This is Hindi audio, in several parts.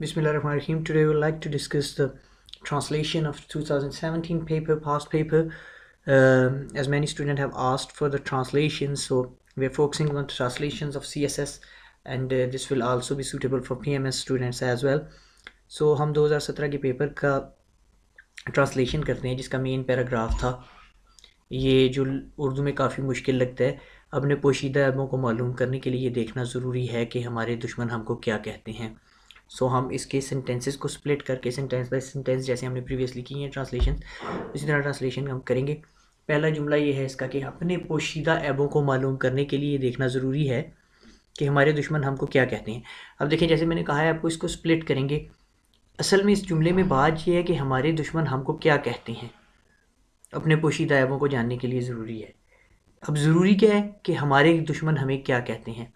Bismillahirrahmanirrahim. Today we would like to discuss the translation of 2017 paper, past paper. As many students have asked for the translations, so we are focusing on translations of CSS, and this will also be suitable for PMS students as well. So हम 2017 के पेपर का ट्रांसलेशन करते हैं, जिसका मेन पैराग्राफ था ये, जो उर्दू में काफ़ी मुश्किल लगता है। अपने पोशीदा ऐबों को मालूम करने के लिए ये देखना ज़रूरी है कि हमारे दुश्मन हमको क्या कहते हैं। सो हम इसके सेंटेंसेस को स्प्लिट करके सेंटेंस बाय सेंटेंस, जैसे हमने प्रीवियसली की हैं ट्रांसलेशन, इसी तरह ट्रांसलेशन हम करेंगे। पहला जुमला ये है इसका कि अपने पोशीदा ऐबों को मालूम करने के लिए देखना ज़रूरी है कि हमारे दुश्मन हमको क्या कहते हैं। अब देखें, जैसे मैंने कहा है आपको, इसको स्प्लिट करेंगे। असल में इस जुमले में बात यह है कि हमारे दुश्मन हमको क्या कहते हैं, अपने पोशीदा ऐबों को जानने के लिए ज़रूरी है। अब ज़रूरी क्या है कि हमारे दुश्मन हमें क्या कहते हैं,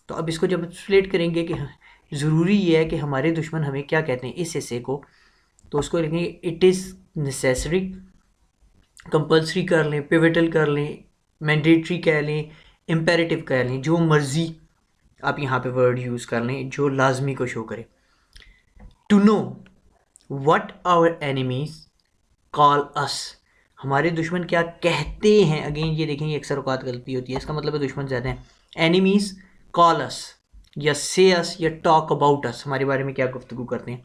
तो अब इसको जब स्प्लिट करेंगे कि ज़रूरी ये है कि हमारे दुश्मन हमें क्या कहते हैं, इस हिस्से को, तो उसको लिखेंगे इट इज़ नेसेसरी। कंपल्सरी कर लें, पिवटल कर लें, मैंडेटरी कह लें, इम्पेरेटिव कह लें, जो मर्ज़ी आप यहाँ पे वर्ड यूज़ कर लें जो लाजमी को शो करे। To know what our enemies call us, हमारे दुश्मन क्या कहते हैं। अगेन ये देखें, ये अक्सर औकात गलती होती है, इसका मतलब है दुश्मन ज़्यादा हैं। एनिमीज़ कॉल अस या से अस या टॉक अबाउट अस, हमारे बारे में क्या गुफ्तगू करते हैं।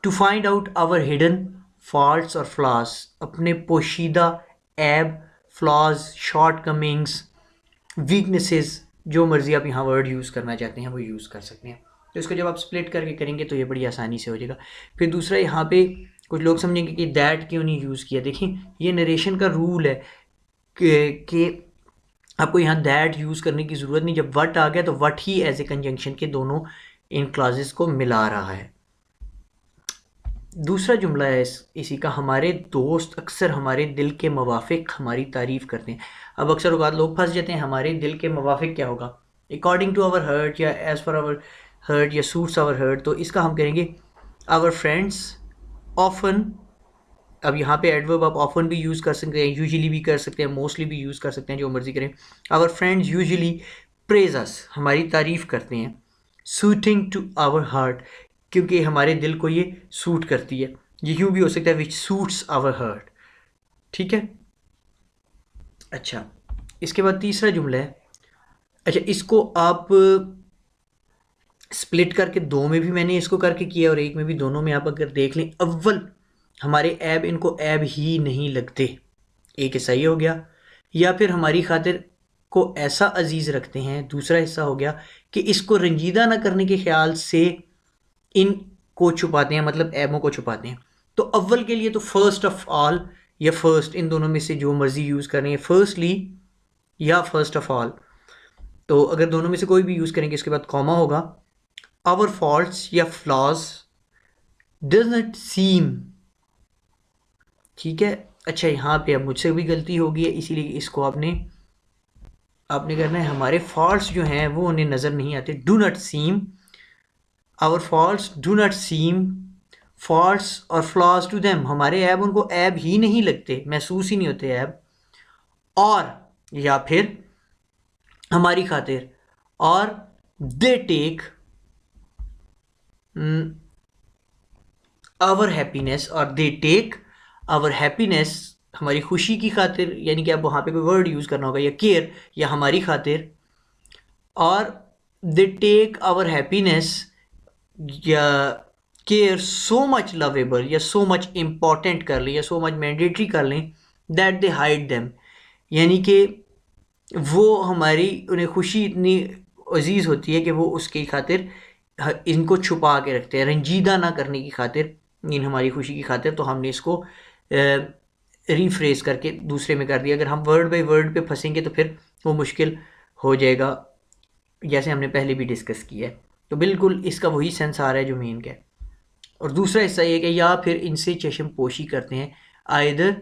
To find out our hidden faults और फ्लॉज, अपने पोशीदा ऐब, फ्लॉज, शॉर्ट कमिंग्स, वीकनेसेस, जो मर्जी आप यहाँ वर्ड यूज़ करना चाहते हैं वो यूज़ कर सकते हैं। तो इसको जब आप स्प्लिट करके करेंगे तो ये बड़ी आसानी से हो जाएगा। फिर दूसरा, यहाँ पे कुछ लोग समझेंगे कि दैट क्यों नहीं यूज़ किया। देखिए, ये नरेशन का रूल है कि आपको यहाँ दैट यूज़ करने की ज़रूरत नहीं। जब वट आ गया तो वट ही एज ए कंजंक्शन के दोनों इन क्लासेस को मिला रहा है। दूसरा जुमला है इसी का, हमारे दोस्त अक्सर हमारे दिल के मुवाफिक हमारी तारीफ़ करते हैं। अब अक्सर औक़ात लोग फंस जाते हैं, हमारे दिल के मुवाफिक क्या होगा, अकॉर्डिंग टू आवर हर्ट या एज़ फॉर आवर हर्ट या सूट्स आवर हर्ट। तो इसका हम करेंगे आवर फ्रेंड्स ऑफन। अब यहाँ पे एडवर्ब आप ऑफन भी यूज़ कर सकते हैं, यूजुअली भी कर सकते हैं, मोस्टली भी यूज़ कर सकते हैं, जो मर्जी करें। आवर फ्रेंड्स यूजुअली प्रेज अस, हमारी तारीफ़ करते हैं। सूटिंग टू आवर हार्ट, क्योंकि हमारे दिल को ये सूट करती है। ये यूँ भी हो सकता है विच सूट्स आवर हार्ट। ठीक है, अच्छा, इसके बाद तीसरा जुमला है। अच्छा, इसको आप स्प्लिट करके दो में भी मैंने इसको करके किया और एक में भी, दोनों में आप अगर देख लें, अव्वल हमारे ऐब इनको ऐब ही नहीं लगते, एक हिस्सा ये हो गया, या फिर हमारी खातिर को ऐसा अजीज़ रखते हैं, दूसरा हिस्सा हो गया कि इसको रंजीदा ना करने के ख्याल से इन को छुपाते हैं, मतलब ऐबों को छुपाते हैं। तो अव्वल के लिए तो फर्स्ट ऑफ ऑल या फर्स्ट, इन दोनों में से जो मर्जी यूज़ करें, फर्स्टली या फर्स्ट ऑफ ऑल। तो अगर दोनों में से कोई भी यूज़ करेंगे, इसके बाद कॉमा होगा। आवर फॉल्ट्स या फ्लॉज डज नॉट सीम, ठीक है। अच्छा, यहाँ पे अब मुझसे भी गलती हो गई है, इसीलिए इसको आपने करना है, हमारे फॉल्ट्स जो हैं वो उन्हें नज़र नहीं आते। Do not seem, our faults do not seem faults और फ्लॉज टू देम, हमारे ऐब उनको ऐब ही नहीं लगते, महसूस ही नहीं होते ऐब। और या फिर हमारी खातिर, और दे टेक आवर हैप्पीनेस, और दे टेक आवर हैप्पीनेस, हमारी खुशी की खातिर, यानी कि आप वहाँ पे कोई वर्ड यूज़ करना होगा, या केयर, या हमारी खातिर। और दे टेक आवर हैप्पीनेस या केयर सो मच लवेबल, या सो मच इम्पॉर्टेंट कर लें, या सो मच मैंडेटरी कर लें, दैट दे हाइड देम, यानी कि वो हमारी उन्हें खुशी इतनी अजीज़ होती है कि वो उसकी खातिर इनको छुपा के रखते हैं, रंजीदा ना करने की खातिर, इन हमारी खुशी की खातिर। तो हमने इसको रीफ्रेज करके दूसरे में कर दिया। अगर हम वर्ड बाय वर्ड पे फंसेंगे तो फिर वो मुश्किल हो जाएगा, जैसे हमने पहले भी डिस्कस किया है। तो बिल्कुल इसका वही सेंस आ रहा है जो मेन का है। और दूसरा हिस्सा ये कि या फिर इनसे चश्म पोशी करते हैं, आइदर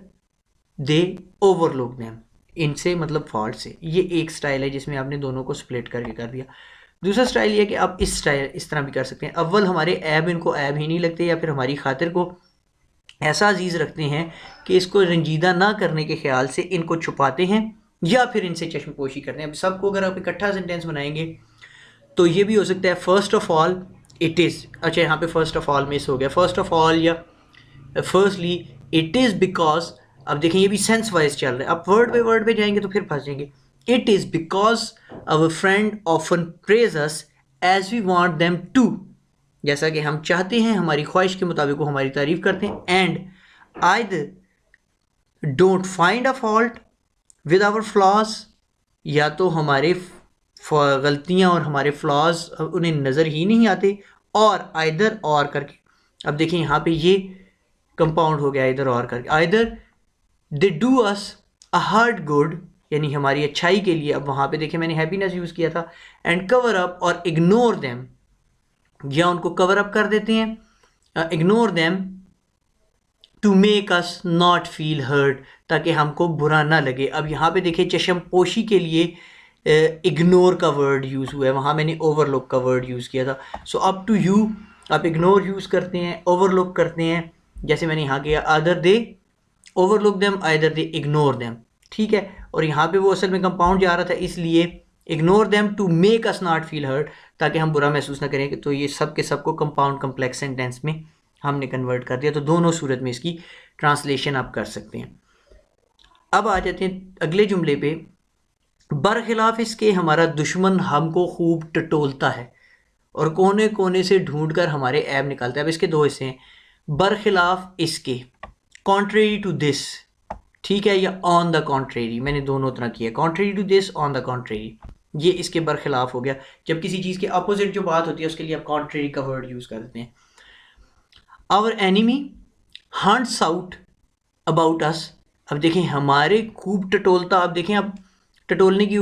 दे ओवरलुक देम, इनसे मतलब फॉल्ट से। ये एक स्टाइल है जिसमें आपने दोनों को स्प्लिट करके कर दिया। दूसरा स्टाइल ये है कि आप इस तरह भी कर सकते हैं। अव्वल हमारे ऐब इनको ऐब ही नहीं लगते, या फिर हमारी खातिर को ऐसा अजीज़ रखते हैं कि इसको रंजीदा ना करने के ख्याल से इनको छुपाते हैं, या फिर इनसे चश्मपोशी करते हैं। अब सबको अगर आप इकट्ठा सेंटेंस बनाएंगे तो ये भी हो सकता है first of all it is, अच्छा यहाँ पे फर्स्ट ऑफ ऑल मिस हो गया, फर्स्ट ऑफ ऑल या फर्स्टली इट इज़ बिकॉज, अब देखें ये भी सेंस वाइज चल रहा है, अब वर्ड पे जाएंगे तो फिर फंस जाएंगे। It is because our friend often praise us as we want them to, जैसा कि हम चाहते हैं, हमारी ख्वाहिश के मुताबिक वो हमारी तारीफ करते हैं। And either don't find a fault with our flaws, या तो हमारे गलतियां और हमारे फ्लॉज उन्हें नज़र ही नहीं आते, और आइदर और करके, अब देखिए यहाँ पे ये कंपाउंड हो गया इधर और करके, either they do us a hard good, यानी हमारी अच्छाई के लिए, अब वहाँ पे देखिए मैंने हैप्पीनेस यूज़ किया था, and cover up or ignore them, या उनको कवर अप कर देते हैं, ignore them to make us not feel hurt, ताकि हमको बुरा ना लगे। अब यहाँ पे देखिए चशम पोशी के लिए इग्नोर का वर्ड यूज़ हुआ है, वहाँ मैंने ओवरलुक का वर्ड यूज़ किया था। सो अप टू यू, आप इग्नोर यूज़ करते हैं, ओवरलुक करते हैं, जैसे मैंने यहाँ किया, rather they overlook them either they ignore them, ठीक है। और यहाँ पे वो असल में कंपाउंड जा रहा था, इसलिए ignore them to make us not feel hurt, ताकि हम बुरा महसूस ना करें। तो ये सब के सब को कंपाउंड कम्प्लेक्स सेंटेंस में हमने कन्वर्ट कर दिया, तो दोनों सूरत में इसकी ट्रांसलेशन आप कर सकते हैं। अब आ जाते हैं अगले जुमले पे, बरखिलाफ इसके हमारा दुश्मन हमको खूब टटोलता है और कोने कोने से ढूंढ कर हमारे ऐब निकालता है। अब इसके दो हिस्से हैं, बरखिलाफ इसके, कॉन्ट्रेरी टू दिस, ठीक है, या ऑन द कॉन्ट्रेरी, मैंने दोनों तरह किया, contrary to this, on the contrary, ये इसके बरखिलाफ हो गया। जब किसी चीज़ के अपोजिट जो बात होती है उसके लिए आप कॉन्ट्रेरी का वर्ड यूज़ कर देते हैं। Our enemy hunts out about us, अब देखें हमारे खूब टटोलता, अब देखें आप टटोलने की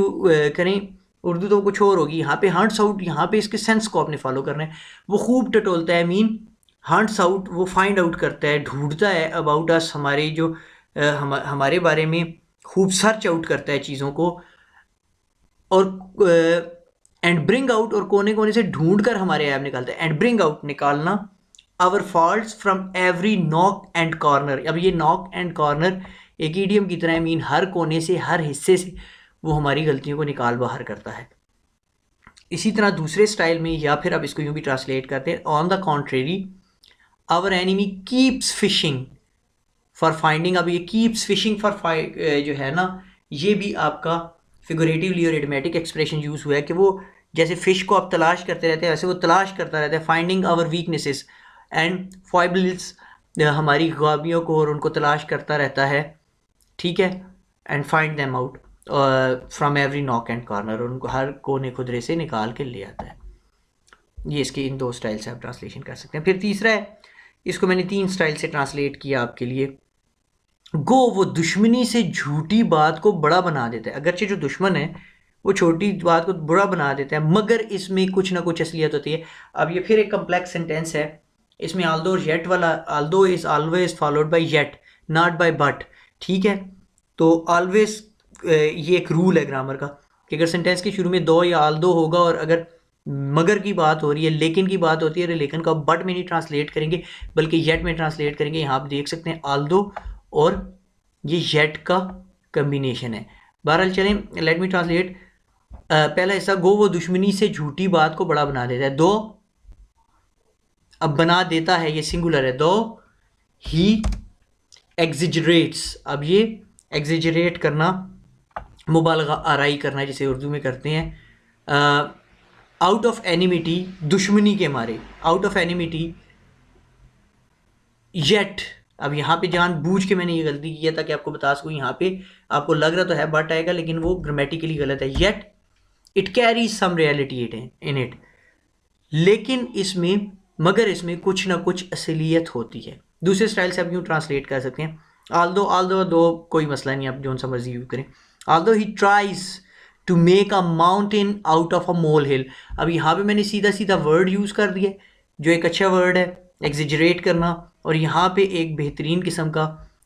करें उर्दू तो कुछ और होगी, यहाँ पे हंट्स आउट, यहाँ पे इसके सेंस को आपने फॉलो करना है। वो खूब टटोलता है, मीन हंट्स आउट, वो फाइंड आउट करता है, ढूंढता है, अबाउट अस, हमारे जो हमारे बारे में खूब सर्च आउट करता है चीज़ों को, और एंड ब्रिंग आउट, और कोने कोने से ढूंढ कर हमारे ऐप निकालता है, एंड ब्रिंग आउट निकालना, our faults from every nook and corner. अब ये नॉक एंड कॉर्नर एक ईडियम की तरह है, मीन हर कोने से, हर हिस्से से वो हमारी गलतियों को निकाल बाहर करता है। इसी तरह दूसरे स्टाइल में, या फिर आप इसको यूँ भी ट्रांसलेट करते हैं, on the contrary our enemy keeps fishing for finding. अब ये कीप्स फिशिंग फॉर जो है ना, ये भी आपका फिगरेटिवली और इडियोमेटिक एक्सप्रेशन यूज़ हुआ है कि वो जैसे फ़िश को आप तलाश करते रहते हैं, वैसे वो तलाश करता रहता है, finding our weaknesses and foibles, हमारी ख्वाबियों को और उनको तलाश करता रहता है, ठीक है, and find them out from every nook and corner, और उनको हर कोने खुदरे से निकाल के ले आता है। ये इसके इन दो स्टाइल से आप ट्रांसलेशन कर सकते हैं। फिर तीसरा है, इसको मैंने 3 स्टाइल से ट्रांसलेट किया आपके लिए, गो, वो दुश्मनी से झूठी बात को बड़ा बना देता है, अगरचे जो दुश्मन है वो छोटी बात को बड़ा बना देता है, मगर इसमें कुछ ना कुछ असलियत होती है। अब ये फिर एक कम्प्लेक्स सेंटेंस है, इसमें आल्दो येट वाला, although is always followed by yet not by but, ठीक है। तो ऑलवेज ये एक रूल है ग्रामर का कि अगर सेंटेंस के शुरू में दो या आल्दो होगा, और अगर मगर की बात हो रही है, लेकिन की बात होती है, लेकिन का बट में नहीं ट्रांसलेट करेंगे बल्कि येट में ट्रांसलेट करेंगे। यहाँ आप देख सकते हैं आल्दो और ये येट का कम्बिनेशन है। बहरहाल चलें, लेट मी ट्रांसलेट। पहला हिस्सा, गो, वो दुश्मनी से झूठी बात को बड़ा बना देता है, दो, अब बना देता है ये सिंगुलर है, दो ही एग्जिजरेट्स, अब ये एग्जिजरेट करना, मुबालगा आराई करना जिसे उर्दू में करते हैं, आउट ऑफ एनिमिटी, दुश्मनी के मारे, आउट ऑफ एनिमिटी, येट, अब यहाँ पे जानबूझ के मैंने ये गलती की है ताकि आपको बता सकूँ, यहाँ पे आपको लग रहा तो है बट आएगा, लेकिन वो ग्रामेटिकली गलत है, yet it carries some reality in it, लेकिन इसमें, मगर इसमें कुछ ना कुछ असलियत होती है। दूसरे स्टाइल से आप यूँ ट्रांसलेट कर सकते हैं, आल्दो दो कोई मसला नहीं, आप जो सा मर्जी यूज करें, although he tries to make a mountain out of a molehill. अब यहाँ पे मैंने सीधा सीधा वर्ड यूज़ कर दिया जो एक अच्छा वर्ड है, एग्जिजरेट करना, और यहाँ पे एक बेहतरीन किस्म का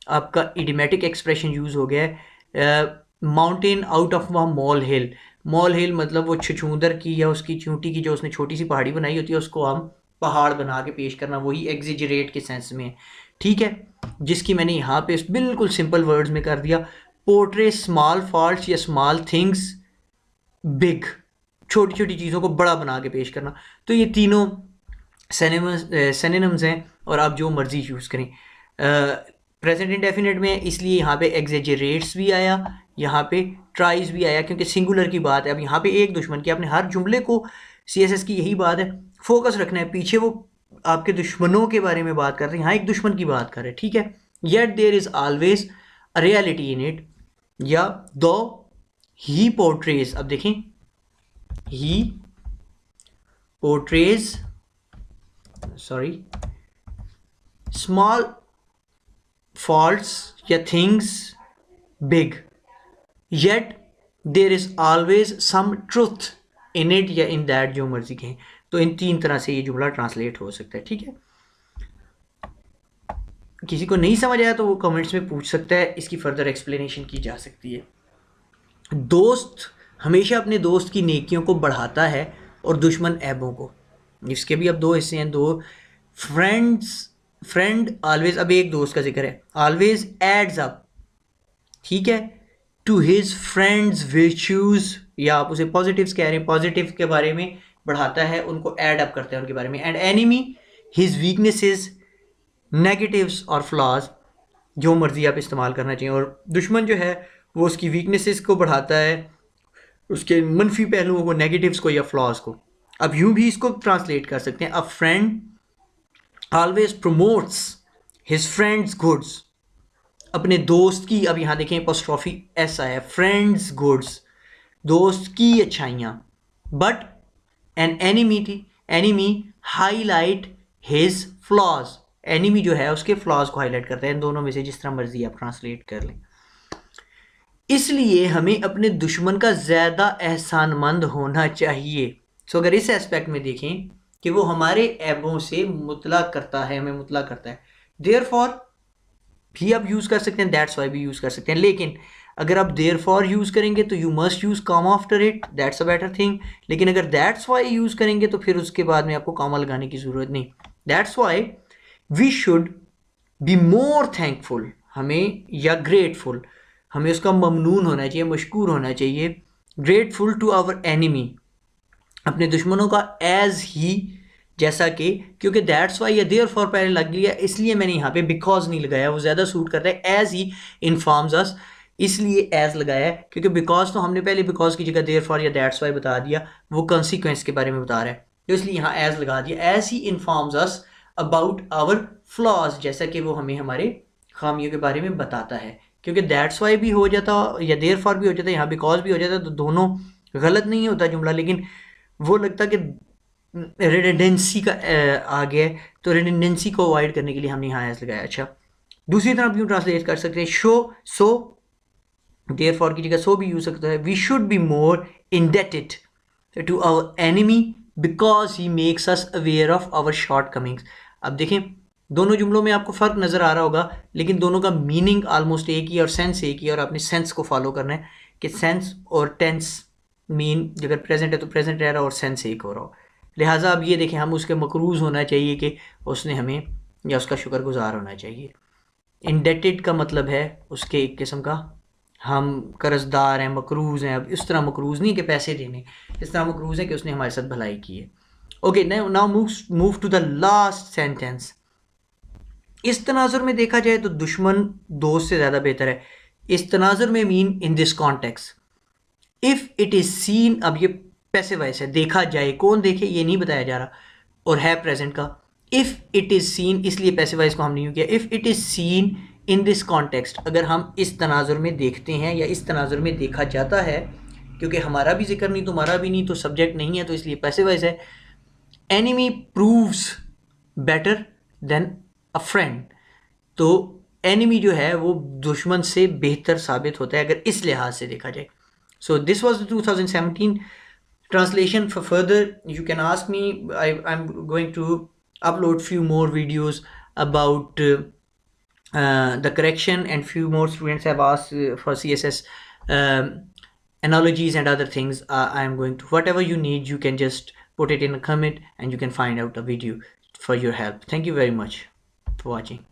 आपका इडियोमेटिक एक्सप्रेशन यूज़ हो गया है, माउंटेन आउट ऑफ अ मोल हिल। मोल हिल मतलब वो छछूंदर की या उसकी चूंटी की जो उसने छोटी सी पहाड़ी बनाई होती है, उसको हम पहाड़ बना के पेश करना, वही एग्जिजरेट के सेंस में है, ठीक है। जिसकी मैंने यहाँ पे बिल्कुल सिंपल वर्ड्स में कर दिया, पोर्ट्रे स्मॉल फॉल्ट्स या स्मॉल थिंग्स बिग, छोटी छोटी चीज़ों को बड़ा बना के पेश करना। तो ये तीनों सिनोनिम्स हैं और आप जो मर्जी यूज़ करें। प्रेजेंट इंडेफिनिट में इसलिए यहाँ पे एग्जेजरेट्स भी आया, यहाँ पे ट्राइज भी आया, क्योंकि सिंगुलर की बात है। अब यहाँ पे एक दुश्मन की, आपने हर जुमले को CSS की यही बात है, फोकस रखना है। पीछे वो आपके दुश्मनों के बारे में बात कर रहे हैं, यहाँ एक दुश्मन की बात कर रहे हैं, ठीक है। Yet there is always a reality in it, या दो ही पोर्ट्रेज, अब देखें ही पोर्ट्रेज स्मॉल faults या things big, yet there is always some truth in it या in that, जो मर्जी कहें। तो इन 3 तरह से ये जुमला ट्रांसलेट हो सकता है, ठीक है। किसी को नहीं समझ आया तो वो कमेंट्स में पूछ सकता है, इसकी फर्दर एक्सप्लेनेशन की जा सकती है। दोस्त हमेशा अपने दोस्त की नेकियों को बढ़ाता है और दुश्मन ऐबों को। इसके भी अब 2 हिस्से हैं, 2 फ्रेंड ऑलवेज, अब एक दोस्त का जिक्र है, ऑलवेज एड्स अप, ठीक है, टू हिज फ्रेंड्स virtues, या आप उसे पॉजिटिव्स कह रहे हैं, पॉजिटिव के बारे में बढ़ाता है, उनको एड अप करता है उनके बारे में। And enemy his weaknesses, negatives और फ्लॉज, जो मर्जी आप इस्तेमाल करना चाहिए। और दुश्मन जो है वो उसकी वीकनेसेस को बढ़ाता है, उसके मनफी पहलुओं को, नेगेटिव्स को या फ्लॉज को। अब यूं भी इसको ट्रांसलेट कर सकते हैं, अ friend always promotes his friends goods, अपने दोस्त की, अब यहाँ देखें apostrophe s आया, friends goods, दोस्त की अच्छाइयाँ। but an enemy highlight his flaws, enemy जो है उसके flaws को highlight करता है। इन दोनों में से जिस तरह मर्जी आप ट्रांसलेट कर लें। इसलिए हमें अपने दुश्मन का ज़्यादा एहसानमंद होना चाहिए। सो अगर इस एस्पेक्ट में देखें कि वो हमारे ऐबों से मुतला करता है, हमें मुतला करता है, देयरफॉर भी आप यूज़ कर सकते हैं, दैट्स वाई भी यूज़ कर सकते हैं। लेकिन अगर आप देयरफॉर यूज़ करेंगे तो you must use comma after it, that's a better thing. लेकिन अगर दैट्स वाई यूज़ करेंगे तो फिर उसके बाद में आपको कॉमा लगाने की ज़रूरत नहीं। That's why we should be more thankful, हमें, या ग्रेटफुल, हमें उसका ममनून होना चाहिए, मशकूर होना चाहिए। ग्रेटफुल टू आवर एनिमी, अपने दुश्मनों का, एज ही, जैसा कि, क्योंकि दैट्स वाई या देयरफॉर पहले लग गया, इसलिए मैंने यहाँ पे बिकॉज नहीं लगाया, वो ज़्यादा सूट करता है। एज ही इन्फॉर्म्स अस, इसलिए एज लगाया है, क्योंकि बिकॉज तो हमने पहले बिकॉज की जगह देयरफॉर या दैट्स वाई बता दिया, वो कॉन्सिक्वेंस के बारे में बता रहा है, तो इसलिए यहाँ एज लगा दिया। As he informs us about our flaws, जैसा कि वो हमें हमारे खामियों के बारे में बताता है। क्योंकि दैट्स वाई भी हो जाता या देयरफॉर भी हो जाता, यहाँ बिकॉज भी हो जाता, तो दोनों गलत नहीं होता जुमला, लेकिन वो लगता कि रिडंडेंसी का आ गया है, तो रिडंडेंसी को अवॉइड करने के लिए हमने यहाँ एज लगाया। अच्छा, दूसरी तरफ यूँ ट्रांसलेट कर सकते हैं, शो, सो, देयरफॉर की जगह सो भी यूज सकता है। We should be more indebted to our enemy because he makes us aware of our shortcomings. अब देखें, दोनों जुमलों में आपको फ़र्क नज़र आ रहा होगा, लेकिन दोनों का मीनिंग ऑलमोस्ट एक ही और सेंस एक ही, और आपने सेंस को फॉलो करना है कि सेंस और टेंस मीन, अगर प्रेजेंट है तो प्रेजेंट रह रहा और सेंस एक हो रहा हो। लिहाजा अब ये देखें, हम उसके मकरूज़ होना चाहिए कि उसने हमें, या उसका शुक्रगुजार होना चाहिए। इंडेटेड का मतलब है उसके एक किस्म का हम कर्जदार हैं, मकरूज़ हैं। अब इस तरह मकरूज़ नहीं कि पैसे देने, इस तरह मकरूज़ है कि उसने हमारे साथ भलाई की है। Okay, now move to the last sentence. इस तनाजुर में देखा जाए तो दुश्मन दोस्त से ज़्यादा बेहतर है। इस तनाजुर में mean in this context, if it is scene, अब ये पैसिव वॉइस है, देखा जाए, कौन देखे ये नहीं बताया जा रहा, और है प्रेजेंट का। इफ़ इट इज़ सीन, इसलिए पैसिव वॉइस को हम नहीं किया। If it is seen in this context, अगर हम इस तनाजुर में देखते हैं या इस तनाजुर में देखा जाता है, क्योंकि हमारा भी जिक्र नहीं, तुम्हारा भी नहीं, तो सब्जेक्ट नहीं है, तो इसलिए पैसिव वॉइस है। एनिमी प्रूव्स बेटर देन अ फ्रेंड, तो एनिमी जो है वो दुश्मन से बेहतर साबित होता है अगर इस लिहाज से देखा जाए। So this was the 2017 translation. For further you can ask me. I'm going to upload few more videos about the correction, and few more students have asked for CSS analogies and other things. I'm going to, whatever you need, you can just put it in a comment and you can find out a video for your help. Thank you very much for watching.